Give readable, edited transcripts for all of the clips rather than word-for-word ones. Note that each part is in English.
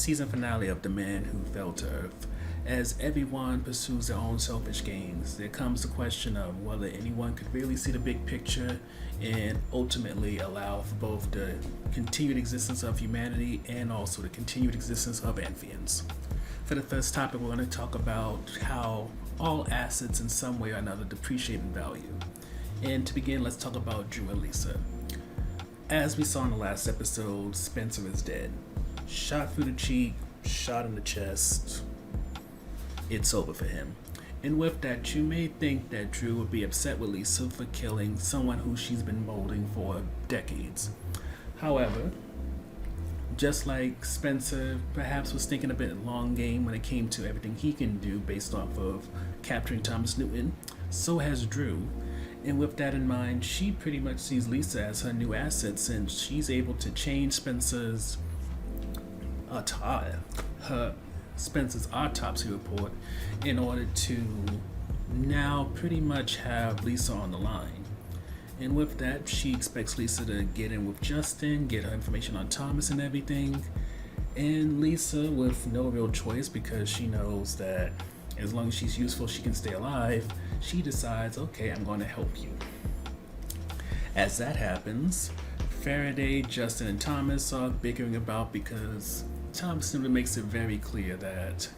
season finale of The Man Who Fell to Earth. As everyone pursues their own selfish gains, there comes the question of whether anyone could really see the big picture and ultimately allow for both the continued existence of humanity and also the continued existence of Antheans. For the first topic, we're going to talk about how all assets in some way or another depreciate in value. And to begin, let's talk about Drew and Lisa. As we saw in the last episode, Spencer is dead. Shot through the cheek, shot in the chest. It's over for him. And with that, you may think that Drew would be upset with Lisa for killing someone who she's been molding for decades. However, just like Spencer perhaps was thinking a bit long game when it came to everything he can do based off of capturing Thomas Newton, so has Drew. And with that in mind, she pretty much sees Lisa as her new asset since she's able to change Spencer's autopsy report in order to now pretty much have Lisa on the line. And with that, she expects Lisa to get in with Justin, get her information on Thomas and everything. And Lisa, with no real choice because she knows that as long as she's useful, she can stay alive, she decides, okay, I'm going to help you. As that happens, Faraday, Justin, and Thomas are bickering about because Thomas simply makes it very clear that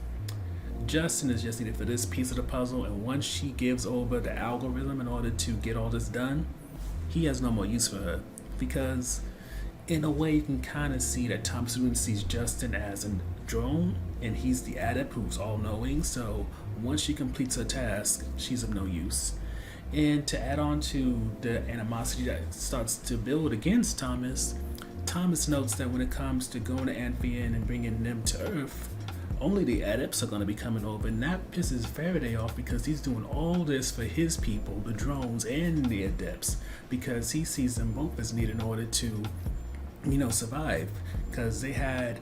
Justin is just needed for this piece of the puzzle, and once she gives over the algorithm in order to get all this done, he has no more use for her. Because in a way, you can kind of see that Thomas Newton sees Justin as a drone, and he's the adept who's all-knowing, so once she completes her task, she's of no use. And to add on to the animosity that starts to build against Thomas notes that when it comes to going to Anthean and bringing them to Earth, only the adepts are going to be coming over, and that pisses Faraday off because he's doing all this for his people, the drones and the adepts, because he sees them both as needed in order to, survive. Because they had,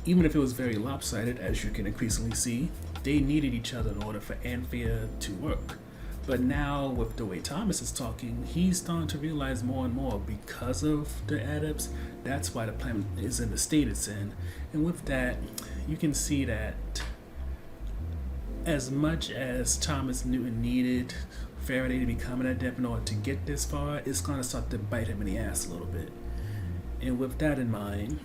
even if it was very lopsided, as you can increasingly see, they needed each other in order for Anthea to work. But now, with the way Thomas is talking, he's starting to realize more and more because of the adepts, that's why the planet is in the state it's in. And with that, you can see that as much as Thomas Newton needed Faraday to become an adept in order to get this far, it's going to start to bite him in the ass a little bit. And with that in mind,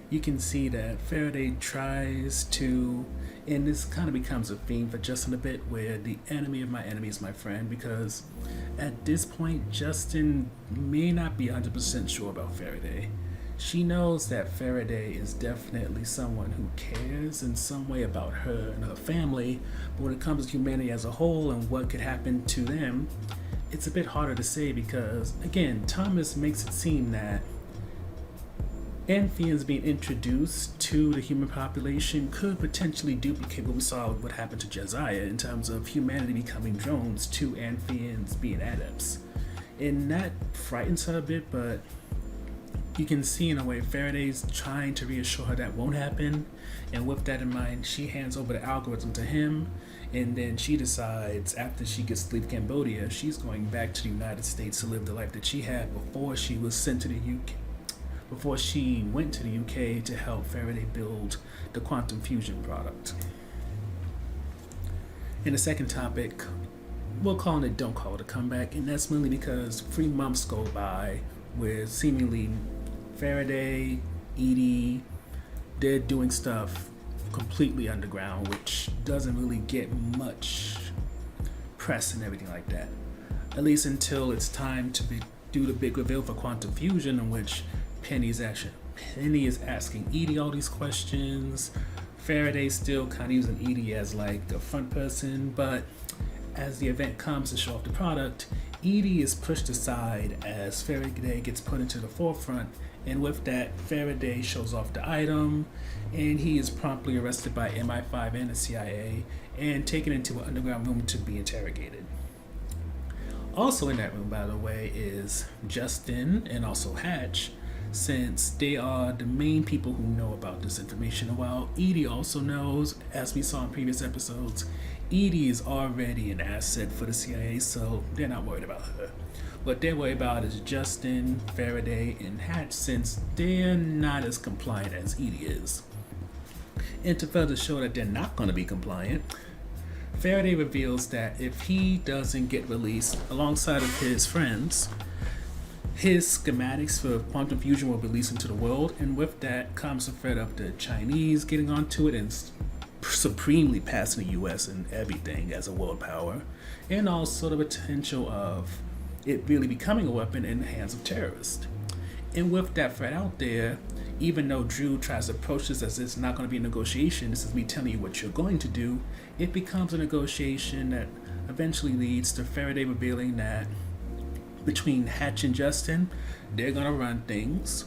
you can see that Faraday tries to, and this kind of becomes a theme for Justin a bit, where the enemy of my enemy is my friend, because at this point, Justin may not be 100% sure about Faraday. She knows that Faraday is definitely someone who cares in some way about her and her family, but when it comes to humanity as a whole and what could happen to them, it's a bit harder to say because, again, Thomas makes it seem that Antheans being introduced to the human population could potentially duplicate what we saw with what happened to Josiah in terms of humanity becoming drones to Antheans being adepts. And that frightens her a bit, but you can see in a way Faraday's trying to reassure her that won't happen, and with that in mind, she hands over the algorithm to him, and then she decides after she gets to leave Cambodia, she's going back to the United States to live the life that she had before she was sent to the UK. Before she went to the UK to help Faraday build the quantum fusion product. In the second topic, we're calling it Don't Call It a Comeback, and that's mainly because 3 months go by where seemingly Faraday, Edie, they're doing stuff completely underground, which doesn't really get much press and everything like that. At least until it's time to do the big reveal for quantum fusion, in which Penny is asking Edie all these questions. Faraday's still kind of using Edie as like a front person, but as the event comes to show off the product, Edie is pushed aside as Faraday gets put into the forefront, and with that, Faraday shows off the item, and he is promptly arrested by MI5 and the CIA and taken into an underground room to be interrogated. Also in that room, by the way, is Justin and also Hatch, since they are the main people who know about this information. And while Edie also knows, as we saw in previous episodes, Edie is already an asset for the CIA, so they're not worried about her. What they're worried about is Justin, Faraday, and Hatch, since they're not as compliant as Edie is. And to further show that they're not going to be compliant, Faraday reveals that if he doesn't get released alongside of his friends, his schematics for quantum fusion will be released into the world, and with that comes the threat of the Chinese getting onto it and supremely passing the US and everything as a world power, and also the potential of it really becoming a weapon in the hands of terrorists. And with that threat out there, even though Drew tries to approach this as it's not going to be a negotiation, this is me telling you what you're going to do, it becomes a negotiation that eventually leads to Faraday revealing that between Hatch and Justin, they're going to run things.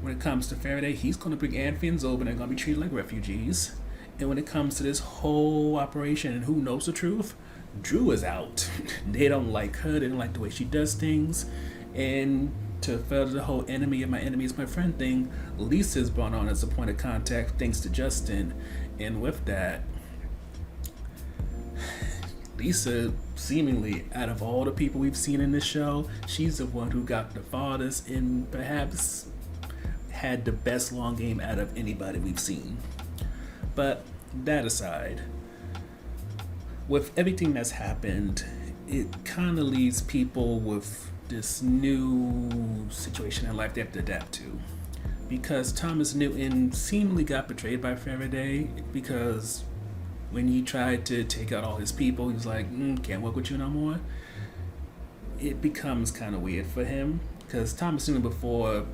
When it comes to Faraday, he's going to bring Antheans over and they're going to be treated like refugees. And when it comes to this whole operation and who knows the truth, Drew is out. They don't like her, they don't like the way she does things. And to further the whole enemy of my enemy is my friend thing, Lisa is brought on as a point of contact thanks to Justin. And with that, Lisa, seemingly out of all the people we've seen in this show, she's the one who got the farthest and perhaps had the best long game out of anybody we've seen. But that aside, with everything that's happened, it kind of leaves people with this new situation in life they have to adapt to. Because Thomas Newton seemingly got betrayed by Faraday, because when he tried to take out all his people, he was like, can't work with you no more. It becomes kind of weird for him, because Thomas Newton, before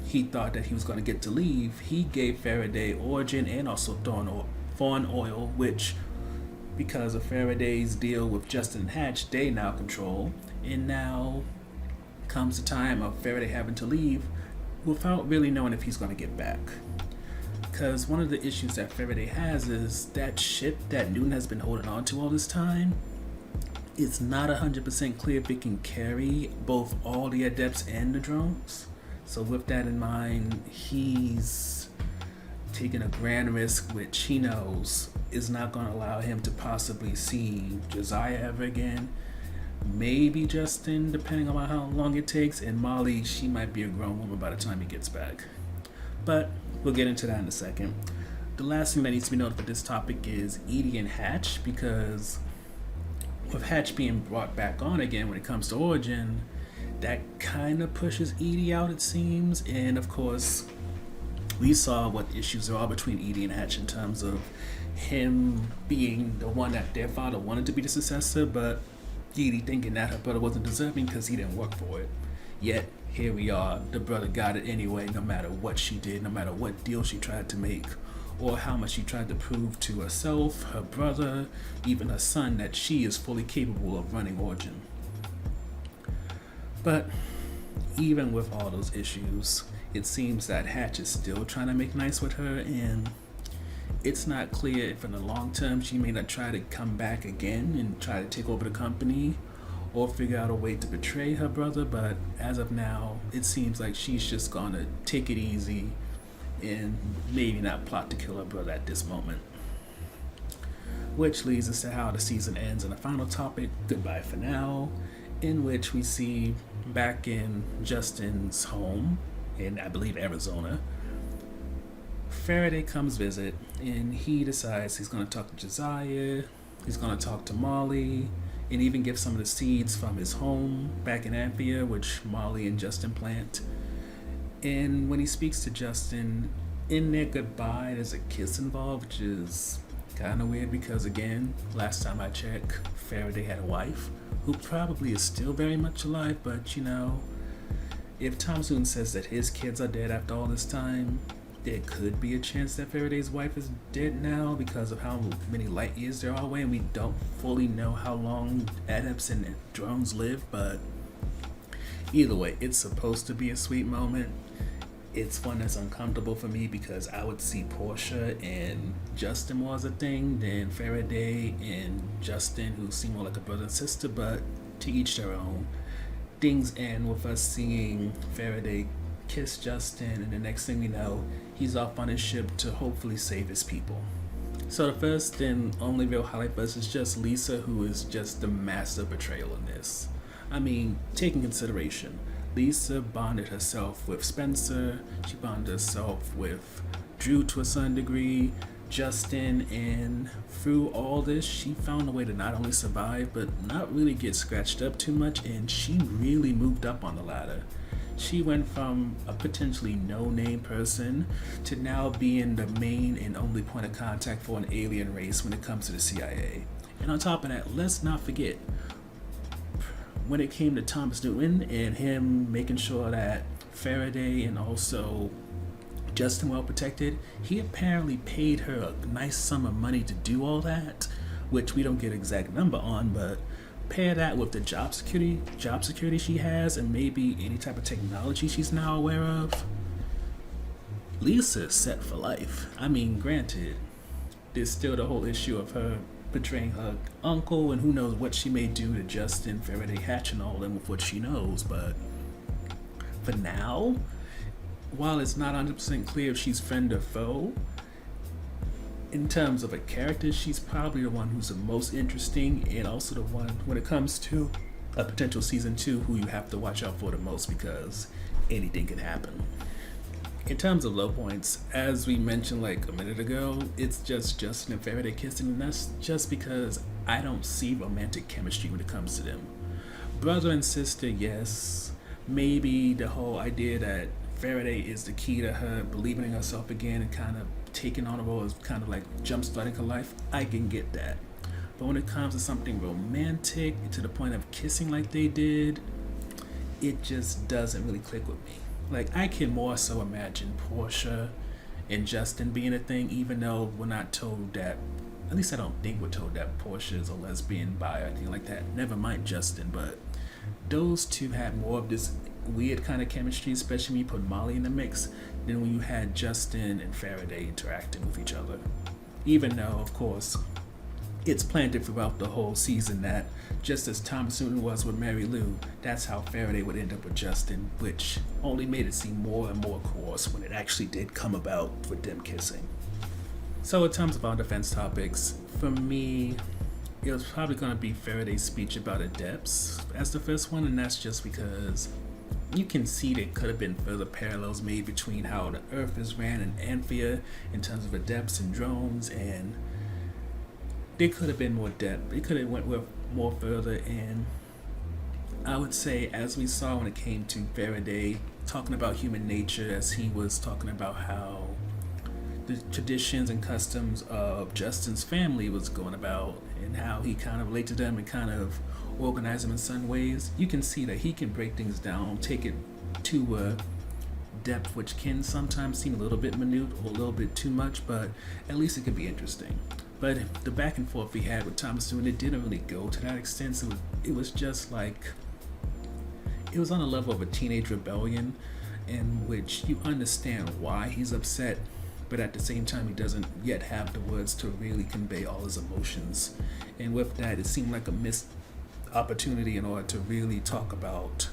he thought that he was going to get to leave, he gave Faraday Origin and also Thorn Oil, which, because of Faraday's deal with Justin and Hatch, they now control. And now comes the time of Faraday having to leave without really knowing if he's going to get back. Because one of the issues that Faraday has is that ship that Newton has been holding on to all this time, it's not 100% clear if it can carry both all the adepts and the drones. So with that in mind, he's taking a grand risk which he knows is not going to allow him to possibly see Josiah ever again. Maybe Justin, depending on how long it takes, and Molly, she might be a grown woman by the time he gets back. But we'll get into that in a second. The last thing that needs to be noted for this topic is Edie and Hatch, because with Hatch being brought back on again when it comes to Origin, that kind of pushes Edie out, it seems. And of course, we saw what issues there are between Edie and Hatch in terms of him being the one that their father wanted to be the successor, but Edie thinking that her brother wasn't deserving because he didn't work for it. Yet here we are, the brother got it anyway, no matter what she did, no matter what deal she tried to make, or how much she tried to prove to herself, her brother, even her son, that she is fully capable of running Origin. But even with all those issues, it seems that Hatch is still trying to make nice with her, and it's not clear if in the long term she may not try to come back again and try to take over the company or figure out a way to betray her brother. But as of now, it seems like she's just gonna take it easy and maybe not plot to kill her brother at this moment. Which leads us to how the season ends in the final topic, Goodbye for Now, in which we see back in Justin's home in, I believe, Arizona, Faraday comes visit, and he decides he's going to talk to Josiah, he's going to talk to Molly, and even give some of the seeds from his home back in Anthea, which Molly and Justin plant. And when he speaks to Justin, in their goodbye, there's a kiss involved, which is kind of weird because, again, last time I checked, Faraday had a wife who probably is still very much alive, but, you know, if Tom Soon says that his kids are dead after all this time, there could be a chance that Faraday's wife is dead now because of how many light years there are away, and we don't fully know how long adepts and drones live. But either way, it's supposed to be a sweet moment. It's one that's uncomfortable for me because I would see Portia and Justin more as a thing than Faraday and Justin, who seem more like a brother and sister, but to each their own. Things end with us seeing Faraday kiss Justin, and the next thing we know, he's off on his ship to hopefully save his people. So the first and only real highlight for us is just Lisa, who is just the master betrayal in this. I mean, taking consideration, Lisa bonded herself with Spencer, she bonded herself with Drew to a certain degree, Justin, and through all this, she found a way to not only survive, but not really get scratched up too much, and she really moved up on the ladder. She went from a potentially no-name person to now being the main and only point of contact for an alien race when it comes to the CIA. And on top of that, let's not forget, when it came to Thomas Newton and him making sure that Faraday and also Justin well protected, he apparently paid her a nice sum of money to do all that, which we don't get an exact number on, but pair that with the job security she has, and maybe any type of technology she's now aware of. Lisa's set for life. I mean, granted, there's still the whole issue of her betraying her uncle, and who knows what she may do to Justin, Faraday, Hatch, and all them with what she knows, but for now, while it's not 100% clear if she's friend or foe, in terms of a character, she's probably the one who's the most interesting, and also the one, when it comes to a potential season 2, who you have to watch out for the most, because anything can happen. In terms of low points, as we mentioned like a minute ago, it's just Justin and Faraday kissing, and that's just because I don't see romantic chemistry when it comes to them. Brother and sister, yes. Maybe the whole idea that Faraday is the key to her believing in herself again and kind of taking on a role as kind of like jump-starting her life, I can get that. But when it comes to something romantic, to the point of kissing like they did, it just doesn't really click with me. Like, I can more so imagine Portia and Justin being a thing, even though we're not told that, at least I don't think we're told that Portia is a lesbian, bi, or anything like that. Never mind Justin, but those two had more of this weird kind of chemistry, especially when you put Molly in the mix, than when you had Justin and Faraday interacting with each other. Even though, of course, it's planted throughout the whole season that just as Thomas Newton was with Mary Lou, that's how Faraday would end up with Justin, which only made it seem more and more coarse when it actually did come about with them kissing. So in terms of our defense topics, for me, it was probably going to be Faraday's speech about adepts as the first one, and that's just because you can see there could have been further parallels made between how the Earth is ran in Anthea in terms of adepts and drones, and there could have been more depth. It could have went with more further, and I would say, as we saw when it came to Faraday talking about human nature, as he was talking about how the traditions and customs of Justin's family was going about, and how he kind of related to them and kind of organized them in some ways, you can see that he can break things down, take it to a depth which can sometimes seem a little bit minute or a little bit too much, but at least it could be interesting. But the back and forth we had with Thomas Newton, it didn't really go to that extent. So it was just like, it was on a level of a teenage rebellion in which you understand why he's upset, but at the same time he doesn't yet have the words to really convey all his emotions. And with that, it seemed like a missed opportunity in order to really talk about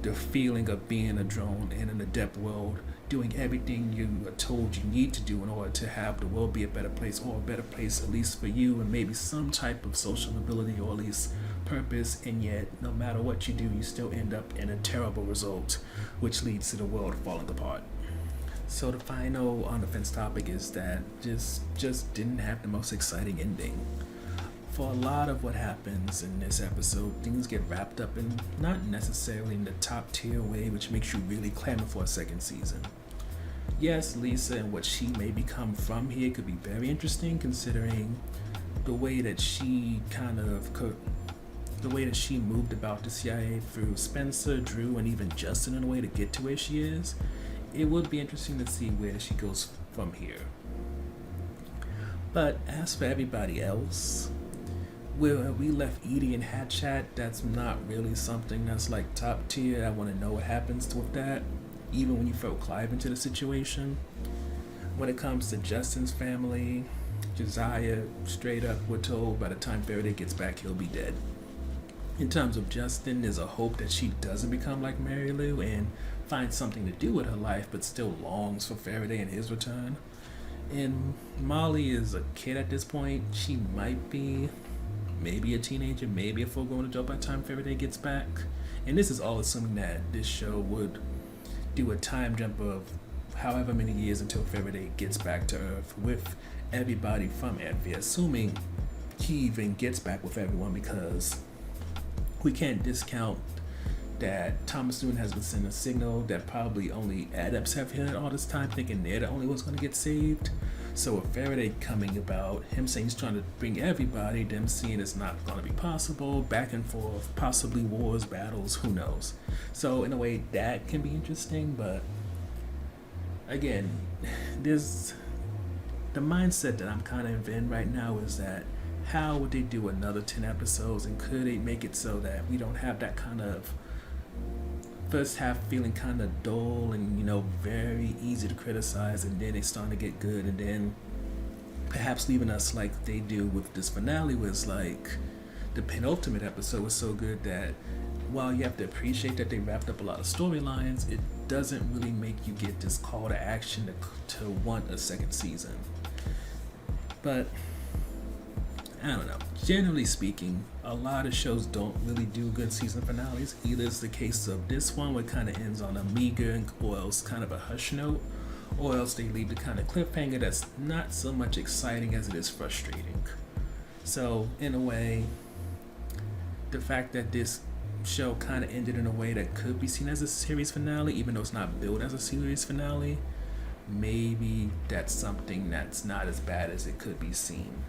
the feeling of being a drone in an adept world, doing everything you are told you need to do in order to have the world be a better place, or a better place at least for you, and maybe some type of social mobility or at least purpose, and yet no matter what you do, you still end up in a terrible result, which leads to the world falling apart. So the final on defense topic is that just didn't have the most exciting ending. For a lot of what happens in this episode, things get wrapped up in not necessarily in the top tier way, which makes you really clamor for a second season. Yes, Lisa and what she may become from here could be very interesting, considering the way that she moved about the CIA through Spencer, Drew, and even Justin in a way to get to where she is. It would be interesting to see where she goes from here. But as for everybody else, where we left Edie and Hatch at, that's not really something that's like top tier. I want to know what happens with that, even when you throw Clive into the situation. When it comes to Justin's family, Josiah, straight up, we're told by the time Faraday gets back, he'll be dead. In terms of Justin, there's a hope that she doesn't become like Mary Lou and finds something to do with her life, but still longs for Faraday and his return. And Molly is a kid at this point. She might be maybe a teenager, maybe a full-grown adult by the time Faraday gets back. And this is all assuming that this show would do a time jump of however many years until Faraday gets back to Earth with everybody from Antheans, assuming he even gets back with everyone, because we can't discount that Thomas Newton has been sending a signal that probably only adepts have heard all this time, thinking they're the only ones going to get saved. So with Faraday coming about, him saying he's trying to bring everybody, them seeing it's not going to be possible, back and forth, possibly wars, battles, who knows. So in a way, that can be interesting, but again, there's the mindset that I'm kind of in right now is that how would they do another 10 episodes, and could they make it so that we don't have that kind of first half feeling kind of dull and, very easy to criticize, and then it's starting to get good, and then perhaps leaving us like they do with this finale, was like the penultimate episode was so good that while you have to appreciate that they wrapped up a lot of storylines, it doesn't really make you get this call to action to want a second season. But I don't know. Generally speaking, a lot of shows don't really do good season finales. Either it's the case of this one, where it kind of ends on a meager or else kind of a hush note, or else they leave the kind of cliffhanger that's not so much exciting as it is frustrating. So, in a way, the fact that this show kind of ended in a way that could be seen as a series finale, even though it's not billed as a series finale, maybe that's something that's not as bad as it could be seen.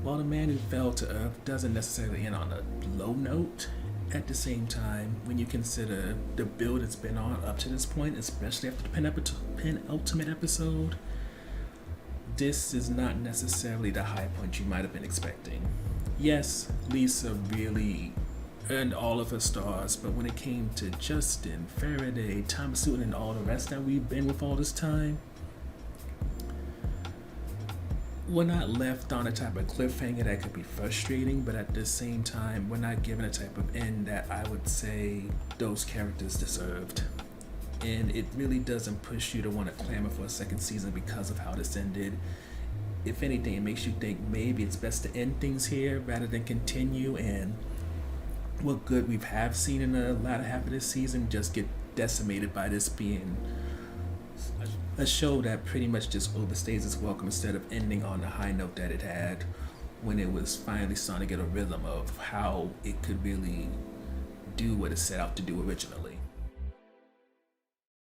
While The Man Who Fell to Earth doesn't necessarily end on a low note, at the same time, when you consider the build it's been on up to this point, especially after the penultimate episode, this is not necessarily the high point you might have been expecting. Yes, Lisa really earned all of her stars, but when it came to Justin, Faraday, Thomas Newton, and all the rest that we've been with all this time, we're not left on a type of cliffhanger that could be frustrating, but at the same time, we're not given a type of end that I would say those characters deserved. And it really doesn't push you to want to clamor for a second season because of how this ended. If anything, it makes you think maybe it's best to end things here rather than continue, and what good we have seen in the latter half of this season just get decimated by this being a show that pretty much just overstays its welcome, instead of ending on the high note that it had when it was finally starting to get a rhythm of how it could really do what it set out to do originally.